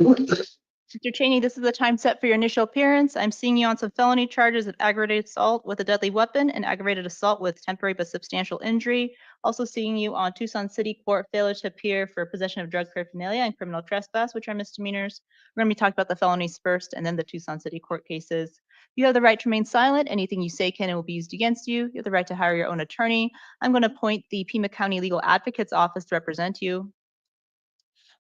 Mr. Cheney, this is the time set for your initial appearance. I'm seeing you on some felony charges of aggravated assault with a deadly weapon and aggravated assault with temporary but substantial injury. Also seeing you on Tucson City Court failure to appear for possession of drug paraphernalia and criminal trespass, which are misdemeanors. We're going to be talking about the felonies first and then the Tucson City Court cases. You have the right to remain silent. Anything you say can and will be used against you. You have the right to hire your own attorney. I'm going to appoint the Pima County Legal Advocate's Office to represent you.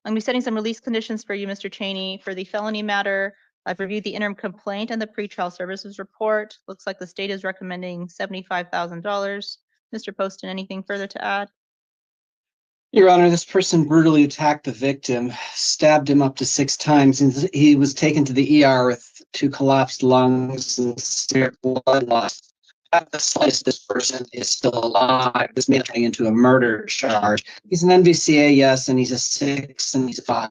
I'm going to be setting some release conditions for you, Mr. Cheney. For the felony matter, I've reviewed the interim complaint and the pretrial services report. Looks like the state is recommending $75,000. Mr. Poston, anything further to add? Your Honor, this person brutally attacked the victim, stabbed him up to 6 times, and he was taken to the ER with 2 collapsed lungs and severe blood loss. At the slightest, this person is still alive. This may be turning into a murder charge. He's an NVCA, yes, and he's a 6 and he's 5.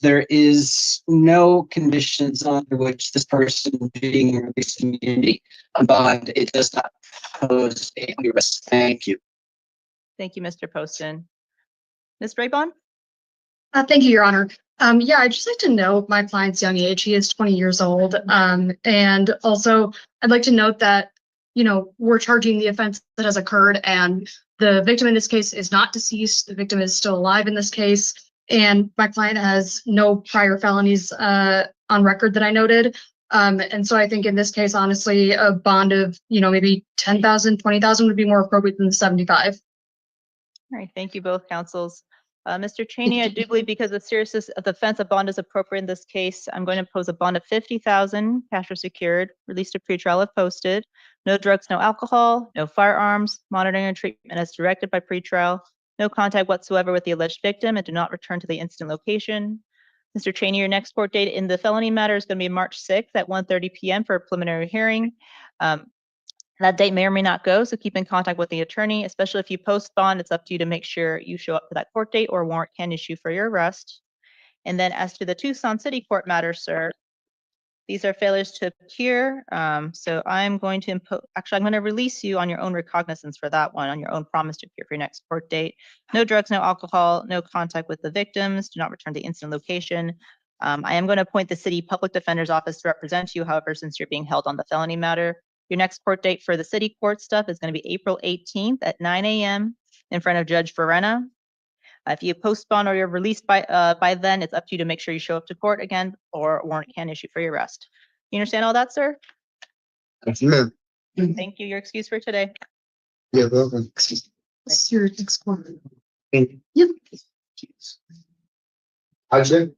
There is no conditions under which this person being released from immunity bond. It does not pose a risk. Thank you. Thank you, Mr. Poston. Ms. Raybon? Thank you, Your Honor. Yeah, I'd just like to know my client's young age. He is 20 years old. And also, I'd like to note that, you know, we're charging the offense that has occurred, and the victim in this case is not deceased. The victim is still alive in this case. And my client has no prior felonies on record that I noted. And so I think in this case, honestly, a bond of, you know, maybe 10,000, 20,000 would be more appropriate than the 75. All right, thank you both counsels. Mr. Cheney, I do believe because of the seriousness of the offense, a bond is appropriate in this case. I'm going to impose a bond of $50,000, cash or secured, released to pretrial if posted. No drugs, no alcohol, no firearms, monitoring and treatment as directed by pretrial, no contact whatsoever with the alleged victim, and do not return to the incident location. Mr. Cheney, your next court date in the felony matter is going to be March 6th at 1:30 p.m. for a preliminary hearing. That date may or may not go, so keep in contact with the attorney, especially if you post bond. It's up to you to make sure you show up for that court date or a warrant can issue for your arrest. And then as to the Tucson City Court matter, sir, these are failures to appear. So I'm going to I'm going to release you on your own recognizance for that one, on your own promise to appear for your next court date. No drugs, no alcohol, no contact with the victims, do not return to the incident location. I am going to appoint the city public defender's office to represent you. However, since you're being held on the felony matter, your next court date for the city court stuff is going to be April 18th at 9 a.m. in front of Judge Verena. If you postpone or you're released by then, it's up to you to make sure you show up to court again, or a warrant can issue for your arrest. You understand all that, sir? Yes, ma'am. Thank you. You're excused for today. Yeah, welcome. It's your next court. Thank you. Yep. Ajay?